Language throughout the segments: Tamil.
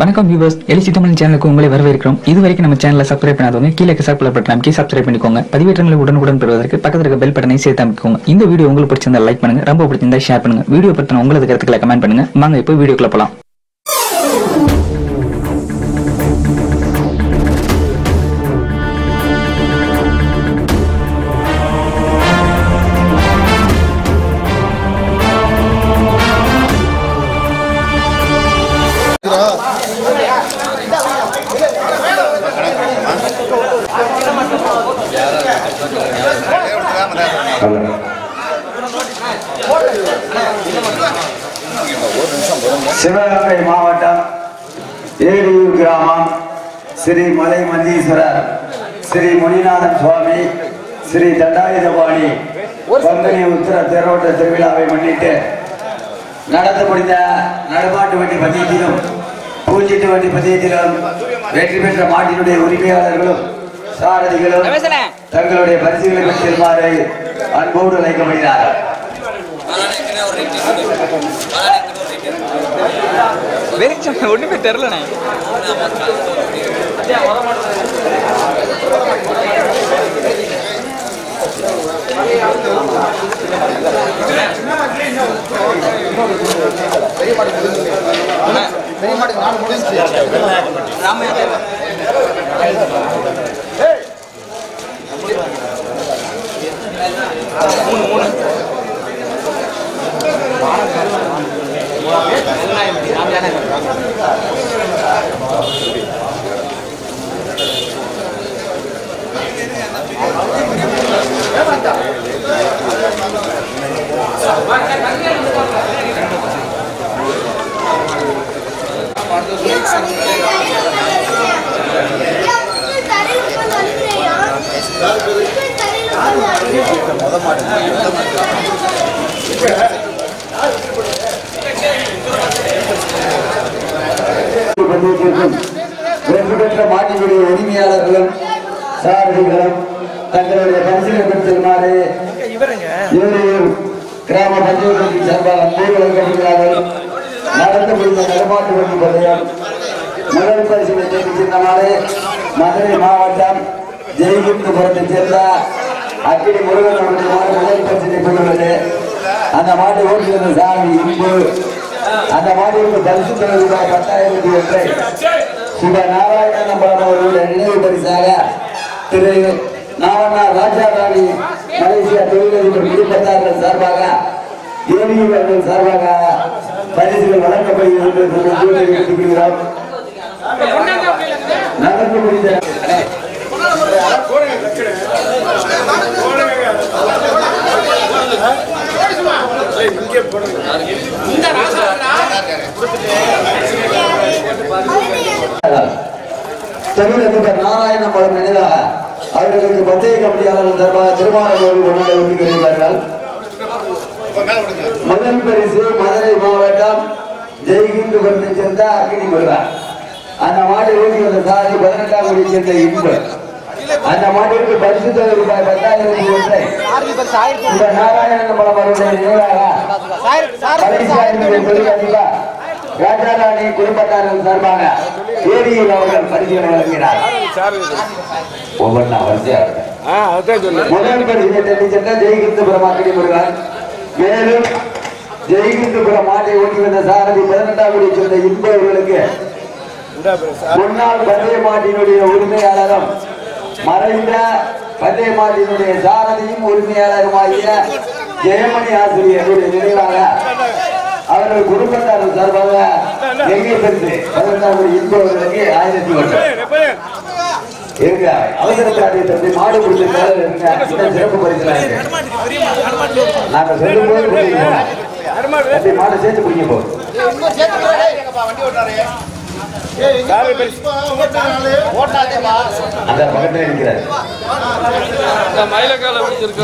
வணக்கம் வியூவர்ஸ், எலிசி தமிழ் சேனலுக்கு உங்களை வரவேற்கிறோம். இதுவரைக்கும் நம்ம சேனலை சப்ஸ்கிரைப் பண்ணாதவங்க கீழே சப்ஸ்கிரைப் பட்டன் அமைக்கி சப்ஸ்கிரைப் பண்ணிக்கோங்க. பதிவேற்றங்களை உடனுக்குடன் பெறுவதற்கு பக்கத்தில் இருக்க பெல் பட்டனை சேர்த்து அமைக்கோங்க. இந்த வீடியோ உங்களுக்கு பிடிச்சிருந்தா லைக் பண்ணுங்க, ரொம்ப பிடிச்சிருந்தா ஷேர் பண்ணுங்க. வீடியோ பத்தின உங்களது கருத்துக்களை கமெண்ட் பண்ணுங்க. வாங்க இப்போ வீடியோக்குள்ள போலாம். சிவகங்கை மாவட்டம் ஏரியூர் கிராமம் ஸ்ரீ மலை மந்தீஸ்வரர் ஸ்ரீ முனிநாதன் சுவாமி ஸ்ரீ தண்டாயுதபாணி பங்குனி உத்திர தேரோட்ட திருவிழாவை முன்னிட்டு நடந்து முடிந்த நடுமாட்டு வண்டி பந்தயத்திலும் பூச்சிட்டு வண்டி பந்தயத்திலும் வெற்றி பெற்ற மாட்டினுடைய உரிமையாளர்களும் சாரதிகளும் தங்களுடைய பரிசுகளை பெற்றிருமாறு அன்போடு அழைக்கப்படுகிறார்கள். ஒண்ணுமே தெரியல. வெற்றி பெற்ற மாட்டினுடைய உரிமையாளர்களும் சாரதிகளும் தங்களுடைய பரிசுகளை பெற்றிருமாறு ஏரியூர் கிராம பஞ்சாயத்து சார்பாக அன்போடு அழைக்கப்படுகிறார்கள். நடந்து முடிந்த நடுமாட்டு வண்டி பந்தயம் முதல் பரிசுகளை தெரிவித்திருந்தமாறு மதுரை மாவட்டம் ஜெய்கிந்தபுரத்தைச் சேர்ந்த அக்கினி முருகன் அவர்களுடைய முதல் பரிசுகளை பெற்றுள்ளது. அந்த மாட்டை ஓட்டுகிற சாமி இன்பு அந்த மாட்டிற்கு பரிசு ரூபாய் 10,000 சிவ நாராயணன் அவர்களுடைய நினைவு பரிசாக திரு நாவண்ணா ராஜாராணி மலேசியா தொழிலதிபர் குடும்பத்தார்கள் சார்பாக ஏரியூர் சார்பாக பரிசுகள் வழங்கப்படுகிறது என்று நடந்து முடிந்த தொழிலதிபர் நாராயணன் அவர்கள் நினைவாக அவர்களுக்கு பந்தய கமிட்டியாளர்கள் சார்பாக திருமாவளவன் கொண்டாட ஒதுக்கிறார்கள். முதல் பரிசு மதுரை மாவட்டம் ஜெய்கிந்தபுரத்தை சேர்ந்த அக்கினி முருகன். அந்த மாட்டை ஓட்டி வந்த சாதி 18ஆம் கோடி சேர்ந்த இன்பு. அந்த மாட்டிற்கு பரிசு தொகை ரூபாய் 10,000 நாராயணன் அவர்களுடைய நினைவாக தொழிலதிபர் ராஜாராணி குடும்பத்தார்கள் சார்பாக ஏரியூர் அவர்கள் பரிசுகளை வழங்கினார். ஒவ்வொன்றா வரிசையாக முதல் பரிசை தள்ளி சென்ற ஜெய்கிந்தபுரம் அக்கினி முருகன். மேலும் ஜெய்கிந்தபுரம் மாட்டை ஓட்டி வந்த சாரதி 18ஆம் கோடி சேர்ந்த இன்பு அவர்களுக்கு முன்னாள் பந்தய மாட்டினுடைய உரிமையாளரும் மறைந்த பந்தய மாட்டினுடைய சாரதியும் உரிமையாளருமாகிய ஜெயமணி ஆசிரியருடைய நினைவாக அவர்கள் குடும்பத்தார்கள் சார்பாக எங்கே பரிசு 18ஆம் கோடி இன்பு அவர்களுக்கு 1001 அவசரக்காரிய தம்பி மாடு பிடிச்ச சிறப்பு பரிசு நாங்க சொல்லும் போது மாடு சேர்த்து பிடிக்க போகுது.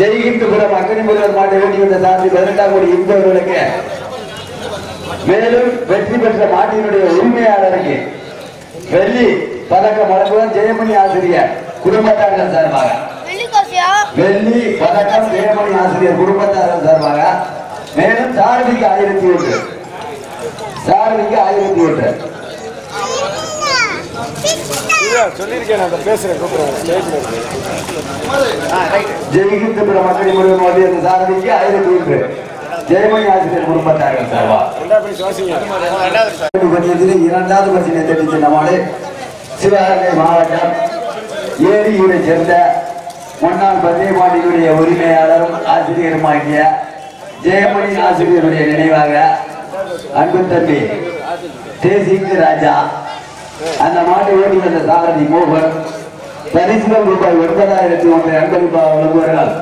ஜெய்கிந்தபுரம் அக்கினி முருகன் மாட்டை ஓட்டி வந்த சாதி 18ஆம் கோடி இன்பு அவர்களுக்கு மேலும் வெற்றி பெற்ற மாட்டினுடைய உரிமையாளருக்கு வெள்ளி பதக்கம் வழங்குவது ஜெயமணி ஆசிரியர் குடும்பத்தார்கள் சார்பாக வெள்ளி பதக்கம் ஜெயமணி ஆசிரியர் குடும்பத்தார்கள் சார்பாக மேலும் சாரதிக்கு 1001 சாரதிக்கு 1001 ஜெய்கிந்த மக்கள் முழுவதும் சாரதிக்கு 1001 ஜெயமணி ஆசிரியர் குடும்பத்தார்கள் சார்பா இரண்டாவது பரிசினை தெரிவித்த நம்மளே சிவகங்கை மாவட்டம் ஏரியூரை சேர்ந்த முன்னாள் பந்தயமாட்டினுடைய உரிமையாளரும் ஆசிரியருமாகிய ஜெயமணி ஆசிரியருடைய நினைவாக அன்பு தம்பி தேசிங்கு ராஜா அந்த மாட்டை ஓட்டி வந்த சாரதி மோகன் பரிசுகள் ரூபாய் 9,001 அன்பளிப்பாக வழங்குவார்கள்.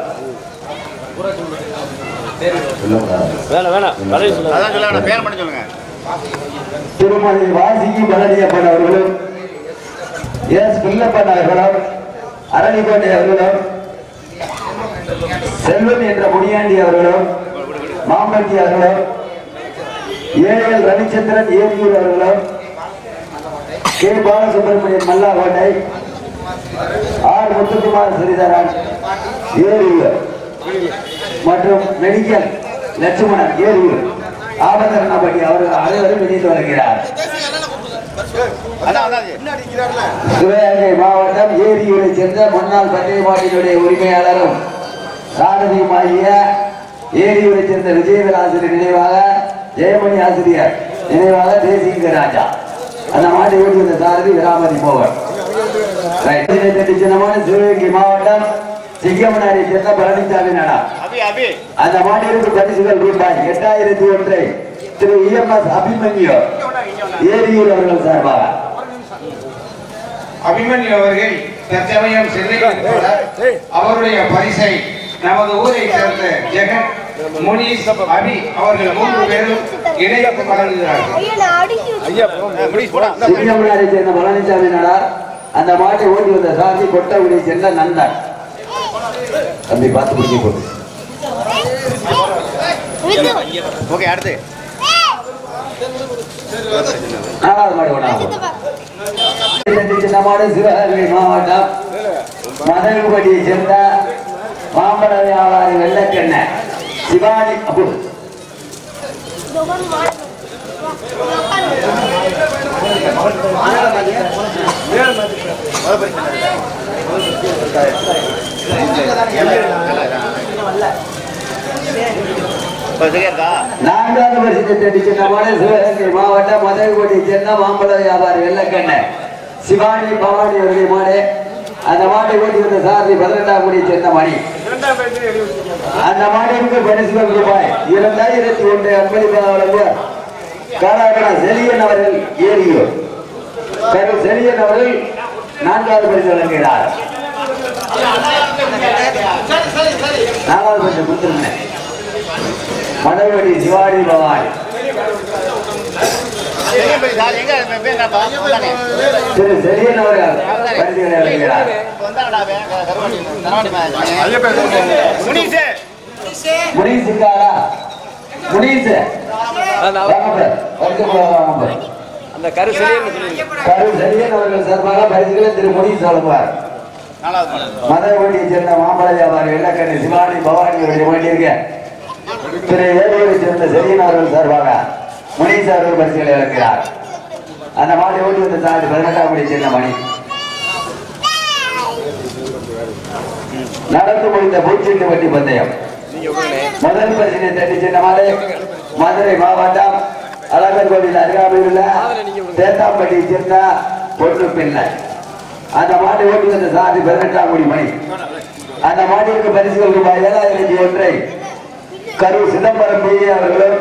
திருமதி வாசிக்கு பழனியப்பன் அவர்களும் எஸ் பிள்ளப்பன் அவர்களும் அரணிக்கோட்டை அவர்களும் செல்வன் என்ற முனியாண்டி அவர்களும் மாம்பட்டி அவர்களும் ஏஎல் ரவிச்சந்திரன் ஏரியூர் அவர்களும் கே பாலசுப்ரமணியன் மல்லாகோட்டை ஆர் முத்துக்குமார் ஸ்ரீதரன் ஏரியூர் மற்றும் மெடிக்கல் லட்சுமணன் ஏரியூர் ஆபத்தரணப்பட்டி அவர்கள் அனைவரும் இணைந்து வருகிறார். சிவகங்கை மாவட்டம் ஏரியூரை சேர்ந்த முன்னாள் பந்தயமாட்டினுடைய உரிமையாளரும் சாரதியுமாகிய ஏரியூரை சேர்ந்த விஜயவேல் ஆசிரியர் நினைவாக ஜெயமணி ஆசிரியர் நினைவாக தேசிங்க ராஜா அந்த மாட்டை ஓட்டி வந்த சாரதி விராமதி மோகன். சிவகங்கை மாவட்டம் சிங்கமனாரை சேர்ந்த பழனிசாமி நாடா அந்த மாட்டிற்கு பரிசுகள் ரூபாய் 8,001 திரு EMS அபிமன்யு ஏரியூர் அவர்கள் சார்பாக. அபிமன்யு அவர்கள் தற்சமயம் சென்னையில் அவருடைய பரிசை நமது ஊரை சேர்ந்த ஜெகன் முனிஸ் அபி அவர்கள் 3 பேரும் இணைந்து வழங்குகிறார்கள். சிங்கமனாரை சேர்ந்த பழனிசாமி நாடா அந்த மாட்டை ஓட்டி வந்த சாரதி கொட்டகுடியை சேர்ந்த நந்தன் தம்பி பார்த்து பிடிக்க போகுது. ஓகே அடுத்து 4வது மாடு ஒன்றாகும். சிவகங்கை மாவட்டம் மதகுபடியை சேர்ந்த மாம்பழ வியாபாரி வெள்ளக்கண்ண சிவானி அபு நான்காவது வருஷத்தை சிவகங்கை மாவட்டம் மதகுபடியை சேர்ந்த மாம்பழ வியாபாரி வெள்ளக்கண்ண சிவானி பவானி அவருடைய மாடு அந்த மாட்டை ஓட்டி வந்த சாரதி 18ஆம் குடியை சேர்ந்த மணி அந்த மாட்டிற்கு பரிசுகள் ரூபாய் 2,001 அன்பளிப்பாக வழங்குவார். காலாக்கடா செலியன் அவர்கள் ஏரியூர் செலியன் அவர்கள் 4வது பரிசு வழங்குகிறார். 4வது பரிசு கொடுத்திருந்தேன் மதகுபடி சிவானி பவானி திரு செலியன் அவர்கள் பரிசுகளை வழங்குகிறார். முனீசுக்காரா முனீசு அந்த கரு செலியன் அவர்கள் சார்பாக பரிசுகளை திரு முனீஸ் வழங்குவார். மதகுபடியை சேர்ந்த மாம்பழ வியாபாரி வெள்ளக்கண்ணி சிவானி பவானி அவருடைய வேண்டியிருக்க திரு ஏரியூரை சேர்ந்த செலியன் அவர்கள் சார்பாக முனீஸ் அவர்கள் பரிசுகளை வழங்குகிறார். அந்த மாட்டை ஓட்டி வந்த சாரதி 18ஆம் குடியை சேர்ந்த மணி நடந்து முடிந்த பூச்சீட்டு வண்டி பந்தயம் முதல் பரிசினை தட்டி சென்ற மாடு மதுரை மாவட்டம் அழகர் கோவில் அருகாமையில் உள்ள தேத்தாம்பட்டியை சேர்ந்த பொண்ணு பிள்ளை அந்த மாட்டை ஓட்டி வந்த சாரதி 18ஆம் குடி மணி அந்த மாட்டிற்கு பரிசுகள் ரூபாய் 7,001 கரூர் சிதம்பரம் பிஏ அவர்களும்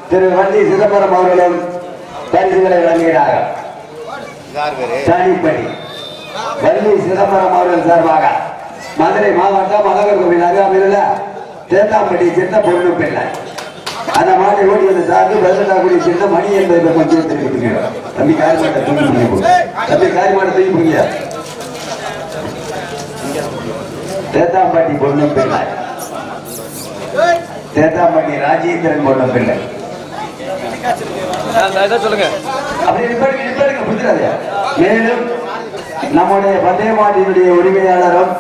திரு வண்டி சிதம்பரம் அவர்களும் பரிசுகளை வழங்குகிறார்கள். தனிப்படி வள்ளி சிதம்பரம் அவர்கள் சார்பாக மதுரை மாவட்டம் அழகர் கோவில் அருகாமையில் உள்ள தேத்தாம்பட்டியை சேர்ந்த பொண்ணு பிள்ளை அந்த மாட்டை ஓடி வந்த சார்ந்து 18ஆம் குடியை சேர்ந்த மணி என்பதை கொஞ்சம் தெரிவித்துங்க. தம்பி காரிமாட்டை தூக்கி தம்பி காரிமாட்டை தூக்கி போங்க. தேத்தாம்பட்டி பொண்ணு பிள்ளை தேத்தாம்பட்டி ராஜேந்திரன் பொண்ணு பிள்ளை சொல்லுங்க. மேலும் நம்முடைய பந்தயமாட்டினுடைய உரிமையாளரும்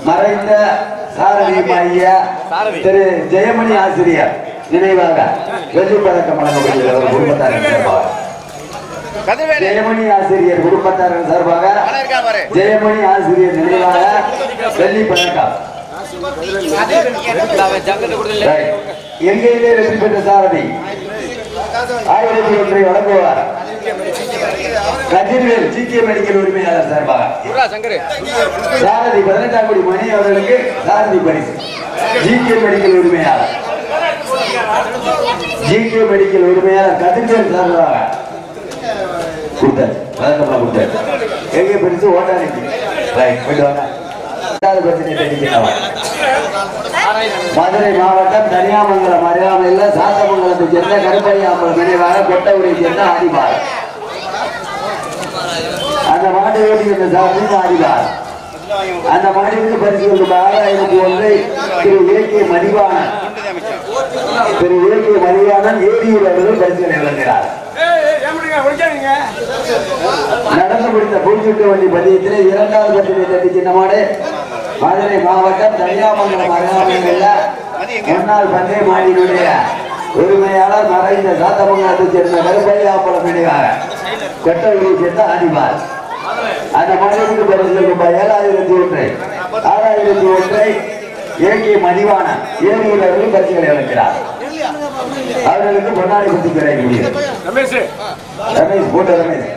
மறைந்த சாரதியுமாகிய திரு ஜெயமணி ஆசிரியர் நினைவாக வெள்ளி பதக்கம் வழங்கப்படுகிற ஒரு குடும்பத்தார் ஜெயமணி ஆசிரியர் குடும்பத்தாரர்கள் சார்பாக ஜெயமணி ஆசிரியர் நினைவாக வெள்ளி பதக்கம். எங்கேயிலே வெற்றி பெற்ற சாரதி 1001 வழங்குவார் கதிர்வேல் ஜிகே மெடிக்கல் உரிமையாளர் சார்பாக சாரதி 18ஆம் குடி மணி அவர்களுக்கு சாரதி பரிசு. ஜிகே மெடிக்கல் உரிமையாளர் கதிர்வேல் சார்பாக கொடுத்தாரு. வழக்கமாக கொடுத்தாரு. எங்கே பரிசு ஓட்டாளிக்கு போயிட்டு வாங்க. மதுரை மாவட்டம் தனியாமங்கலம் அருகாமையில் சாத்தமங்கலத்தை சேர்ந்த கருப்பையாம்பலம் நினைவாக கொட்டவுரை சேர்ந்த ஆதிபார். அந்த மாட்டை ஓட்டி வந்த சாரதி ஆதிபார். அந்த மாட்டிற்கு பரிசு 6001 திரு ஏகே மதிவாணன் ஏரியூர் அவர்கள் பரிசுகளை வழங்குகிறார். நடந்து முடிந்த பூச்சிட்டு வண்டி பதியத்திலே 2வது பட்டினை தட்டி சின்ன மாடு மதுரை மாவட்டம் தனியாமங்கலம் அருகாமையில் முன்னாள் பந்தய மாடியினுடைய உரிமையாளர் மறைந்த சாத்தமங்கலத்தை சேர்ந்த கருப்பையாம்பலம் நினைவாக கொட்டவுரை சேர்ந்த ஆதிபார். அந்த மாநிலத்துக்கு பரிசு 7001 6001 ஏகே மதிவாணன் ஏரியூர் அவர்கள் பரிசுகளை வழங்குகிறார். அவர்களுக்கு பொன்னாடி குத்தி கிடைக்க முடியும். ரமேஷ் போட்ட ரமேஷ்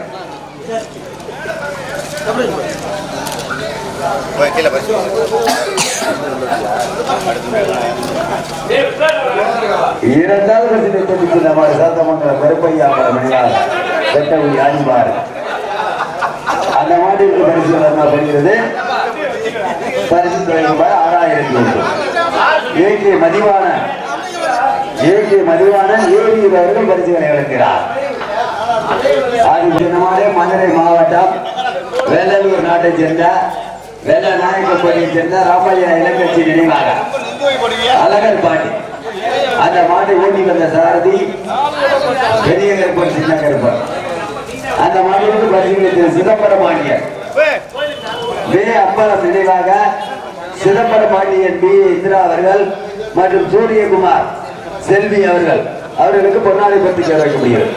இரண்டாவது நம்ம சாத்தமங்கலம் கருப்பையாம்பலம் நினைவாக கொட்டவுரை ஆதிபார். அந்த மாட்டிற்கு பரிசு வழங்கப்படுகிறது. பரிசு தொகை ரூபாய் 6001. ஏகே மதிவாணன் ஏரியூர் அவர்கள் பரிசுகளை வழங்குகிறார். மதுரை மாவட்டம் வேலூர் நாட்டை சேர்ந்த வேலநாயக்கப்பட்டியை சேர்ந்த ராமையா இளங்கட்சி நினைவாக அழகர் பாண்டி. அந்த மாட்டை ஓட்டி வந்த சாரதி பெரிய கருப்பன் சின்ன கருப்பன். அந்த மாநிலத்து பரிசுகளை சிதம்பரம் பாண்டியன் வே அம்பலம் நினைவாக சிதம்பரம் பாண்டியன் பி இந்திரா அவர்கள் மற்றும் சூரியகுமார் செல்வி அவர்களுக்கு பொன்னாடை பற்றி வைக்க முடியும்.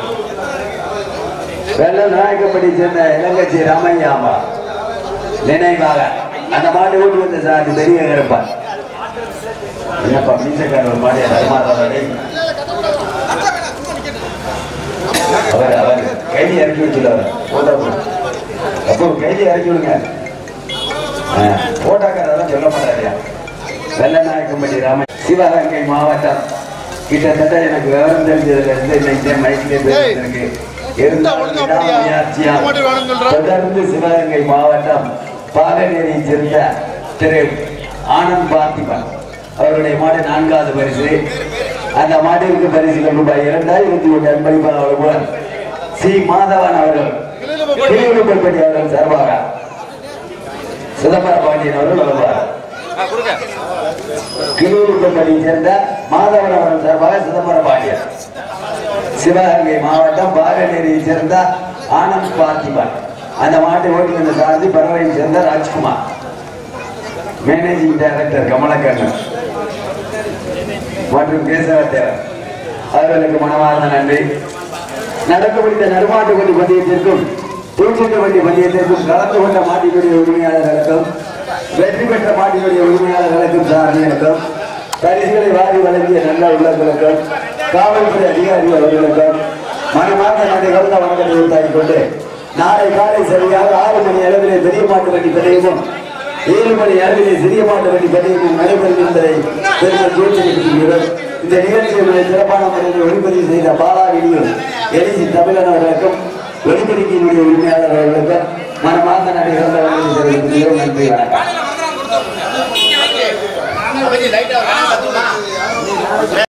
வெள்ளம் நாயக்கப்படி சேர்ந்த இளங்கட்சி ராமையாமா நினைவாக அந்த மாட்டை ஓட்டி வந்த சாதி பெரிய கருப்பான். என்னப்பா மீசக்கார ஒரு மாடியா தருமாறி அவர் கைதி இறக்கி வச்சுள்ளார். அப்போ கைதி இறக்கி விடுங்க. போட்டாக்காரெல்லாம் சொல்ல மாட்டாரியா. வெள்ளநாயக்கம்பட்டி ராம சிவகங்கை மாவட்டம் கிட்டத்தட்ட எனக்கு விவரம் தெரிஞ்சதுல இருந்து இன்னைக்கு மைக்கிலே பேசுறதுக்கு தொடர்ந்து சிவகங்கை மாவட்டம் பாகநேரியை சேர்ந்த திரு ஆனந்த் பார்த்திபன் அவருடைய மாடு 4வது பரிசு. அந்த மாட்டிற்கு பரிசுகள் ரூபாய் 2001 அன்பளிப்பாளர் சி மாதவன் அவர்கள் கிளியூர்பட்டி அவர்கள் சார்பாக சிதம்பரம் பாண்டியன் அவர்கள் வழங்குவார். கிளியூர்பட்டியை சேர்ந்த மாதவன் அவர்கள் சார்பாக சிதம்பரம் பாண்டியன். சிவகங்கை மாவட்டம் பாகநேரியை சேர்ந்த ஆனந்த் பார்த்திபன். அந்த மாட்டை ஓட்டி வந்த சாரதி பரவையை சேர்ந்த ராஜ்குமார். மேனேஜிங் டைரக்டர் கமலக்கண்ணன் மற்றும் கேசவத்தேவர் அவர்களுக்கு மனமார்ந்த நன்றி. நடக்க முடிந்த நடுமாட்டு வண்டி பந்தயத்திற்கும் தூக்கிட்டு வண்டி பந்தயத்திற்கும் கலந்து கொண்ட மாட்டினுடைய உரிமையாளர்களுக்கும் வெற்றி பெற்ற மாட்டினுடைய உரிமையாளர்களுக்கும் சாரதிகளுக்கும் பரிசுகளை வாரி வழங்கிய நல்ல உள்ளங்களுக்கும் காவல்துறை அதிகாரி அவர்களுக்கும் மனமார்ந்த நன்றி கலந்த வணக்கத்தை உண்டாக்கிக் கொண்டு நாளை காலை சரியாக 6 மணி அளவிலே பெரிய மாட்டு வண்டி பந்தயமும் 7 மணி அளவிலே சிறிய மாட்டு வண்டி பந்தயமும் நடைபெறும் என்பதை பெருமாள் சூழ்நிலைக்கிறோம். இந்த நிகழ்ச்சியை சிறப்பான முறையில் ஒளிப்பதிவு செய்த பாலா வீடியோ எலிசி தமிழன் அவர்களுக்கும் ஒளிப்பதிவினுடைய உரிமையாளர் அவர்களுக்கும் மனமார்ந்த நன்றி கலந்த வணக்கத்தை தெரிவிக்கிறோம். நன்றி, வணக்கம்.